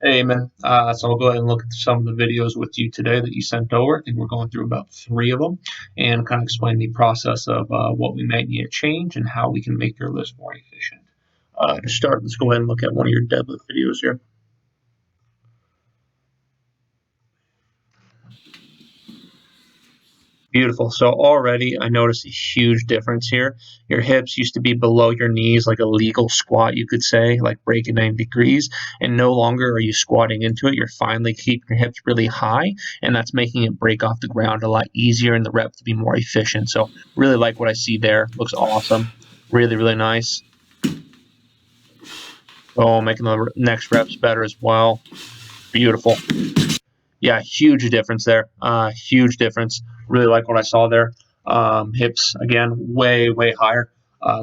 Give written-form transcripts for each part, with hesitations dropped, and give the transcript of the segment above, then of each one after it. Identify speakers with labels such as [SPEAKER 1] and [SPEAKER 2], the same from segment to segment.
[SPEAKER 1] Hey, man. So I'll go ahead and look at some of the videos with you today that you sent over. I think we're going through about three of them and kind of explain the process of what we might need to change and how we can make your list more efficient. To start, let's go ahead and look at one of your deadlift videos here. Beautiful. So already I noticed a huge difference here. Your hips used to be below your knees, like a legal squat, you could say, like breaking 90 degrees. And no longer are you squatting into it. You're finally keeping your hips really high, and that's making it break off the ground a lot easier and the rep to be more efficient. So really like what I see there. Looks awesome. Really, really nice. Oh, making the next reps better as well. Beautiful. Yeah, huge difference there. Huge difference. Really like what I saw there. Hips again, way higher.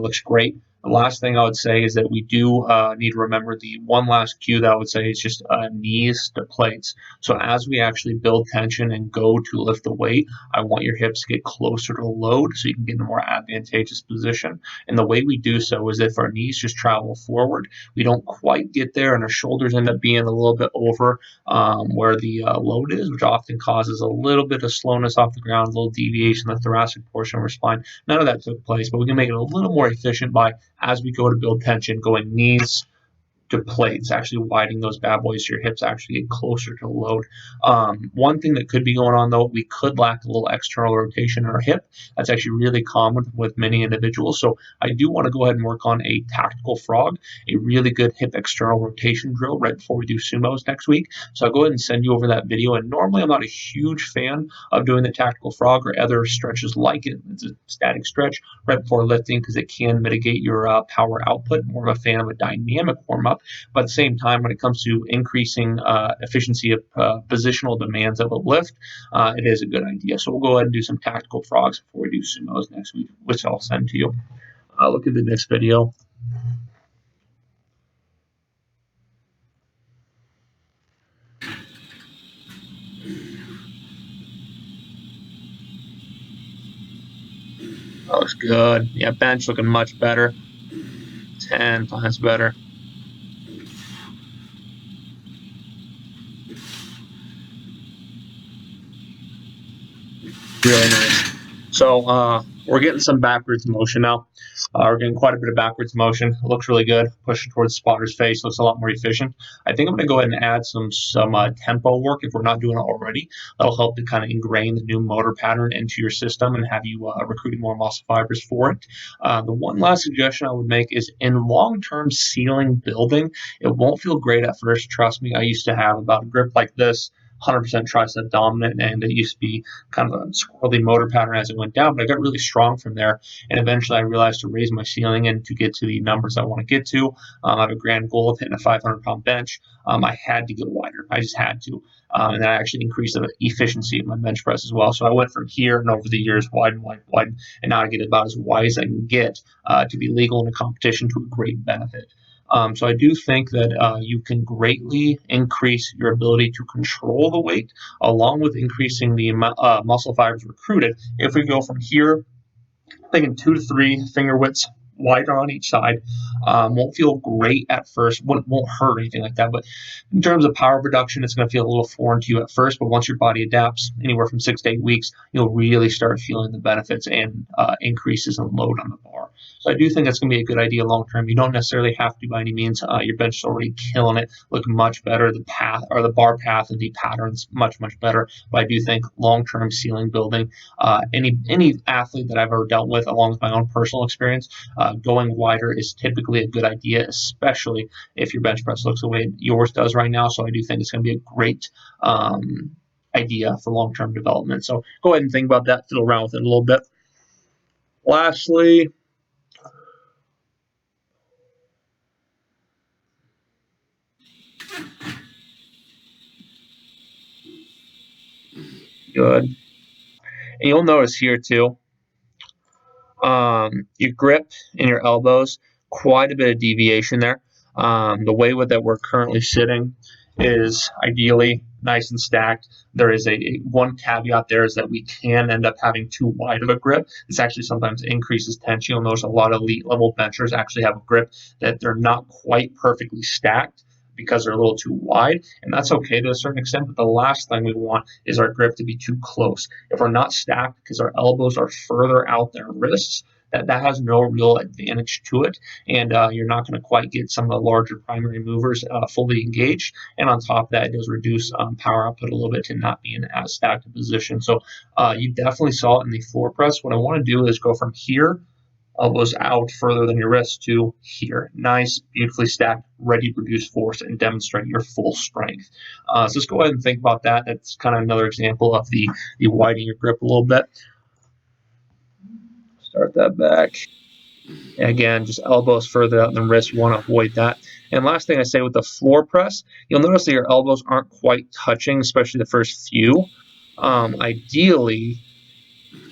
[SPEAKER 1] Looks great. The last thing I would say is that we do need to remember the one last cue that I would say is just knees to plates. So as we actually build tension and go to lift the weight, I want your hips to get closer to the load so you can get in a more advantageous position. And the way we do so is if our knees just travel forward, we don't quite get there, and our shoulders end up being a little bit over where the load is, which often causes a little bit of slowness off the ground, a little deviation in the thoracic portion of our spine. None of that took place, but we can make it a little more efficient by, as we go to build tension, going knees to plates, actually widening those bad boys so your hips actually get closer to the load. One thing that could be going on though, we could lack a little external rotation in our hip. That's actually really common with many individuals. So I do want to go ahead and work on a tactical frog, a really good hip external rotation drill right before we do sumos next week. So I'll go ahead and send you over that video. And normally I'm not a huge fan of doing the tactical frog or other stretches like it. It's a static stretch right before lifting because it can mitigate your power output. More of a fan of a dynamic warm up. But at the same time, when it comes to increasing efficiency of positional demands of a lift, it is a good idea. So we'll go ahead and do some tactical frogs before we do sumos next week, which I'll send to you. Look at the next video. That looks good. Yeah, bench looking much better. 10 times better. Really nice. So we're getting some backwards motion now. We're getting quite a bit of backwards motion. It looks really good. Pushing towards the spotter's face looks a lot more efficient. I think I'm going to go ahead and add some tempo work if we're not doing it already. That'll help to kind of ingrain the new motor pattern into your system and have you recruiting more muscle fibers for it. The one last suggestion I would make is in long-term ceiling building, it won't feel great at first. Trust me, I used to have about a grip like this, 100% tricep dominant, and it used to be kind of a squirrely motor pattern as it went down, but I got really strong from there. And eventually I realized to raise my ceiling and to get to the numbers I want to get to, I have a grand goal of hitting a 500-pound bench. I had to get wider. I just had to. And that actually increased the efficiency of my bench press as well. So I went from here and over the years, wide, and now I get about as wide as I can get to be legal in a competition to a great benefit. So I do think that you can greatly increase your ability to control the weight, along with increasing the muscle fibers recruited. If we go from here, thinking 2 to 3 finger widths wider on each side, won't feel great at first, won't hurt or anything like that, but in terms of power production, it's going to feel a little foreign to you at first, but once your body adapts, anywhere from 6 to 8 weeks, you'll really start feeling the benefits and increases in load on the bar. So I do think that's going to be a good idea long term. You don't necessarily have to by any means. Your bench is already killing it, looking much better. The path or the bar path and the patterns much better. But I do think long term ceiling building, any athlete that I've ever dealt with, along with my own personal experience, going wider is typically a good idea, especially if your bench press looks the way yours does right now. So I do think it's going to be a great idea for long term development. So go ahead and think about that, fiddle around with it a little bit. Lastly, good. And you'll notice here too, your grip in your elbows, quite a bit of deviation there. The way that we're currently sitting is ideally nice and stacked. There is a one caveat there is that we can end up having too wide of a grip. This actually sometimes increases tension. You'll notice a lot of elite level benchers actually have a grip that they're not quite perfectly stacked because they're a little too wide, and that's okay to a certain extent. But the last thing we want is our grip to be too close. If we're not stacked because our elbows are further out than our wrists, that has no real advantage to it, and you're not going to quite get some of the larger primary movers fully engaged. And on top of that, it does reduce power output a little bit to not be in as stacked a position. So you definitely saw it in the floor press. What I want to do is go from here, elbows out further than your wrist, to here. Nice, beautifully stacked, ready to produce force and demonstrate your full strength. So let's go ahead and think about that. That's kind of another example of the widening your grip a little bit. Start that back. Again, just elbows further out than wrist. You want to avoid that. And last thing I say with the floor press, you'll notice that your elbows aren't quite touching, especially the first few. Ideally,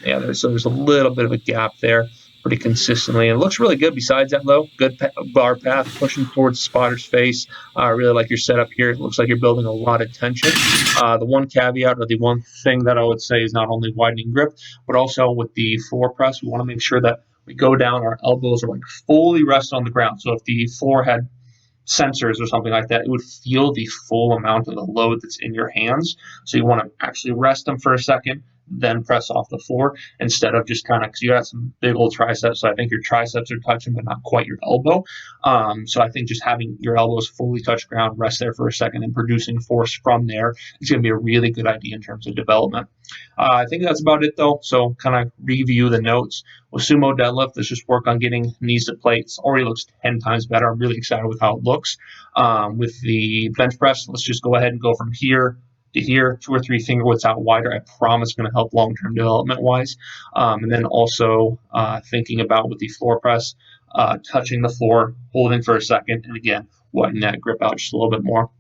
[SPEAKER 1] there's a little bit of a gap there pretty consistently. And it looks really good besides that, though. Good bar path, pushing towards the spotter's face. I really like your setup here. It looks like you're building a lot of tension. The one caveat, or the one thing that I would say, is not only widening grip, but also with the floor press, we want to make sure that we go down, our elbows are like fully rest on the ground. So if the floor had sensors or something like that, it would feel the full amount of the load that's in your hands. So you want to actually rest them for a second, then press off the floor, instead of just kind of, because you got some big old triceps, so I think your triceps are touching but not quite your elbow. So I think just having your elbows fully touch ground, rest there for a second, and producing force from there is going to be a really good idea in terms of development. I think that's about it, though. So kind of review the notes. With sumo deadlift, let's just work on getting knees to plates. Already looks 10 times better. I'm really excited with how it looks. With the bench press, let's just go ahead and go from here to here, 2 or 3 finger widths out wider. I promise going to help long-term development-wise. And then also thinking about with the floor press, touching the floor, holding for a second, and again, widen that grip out just a little bit more.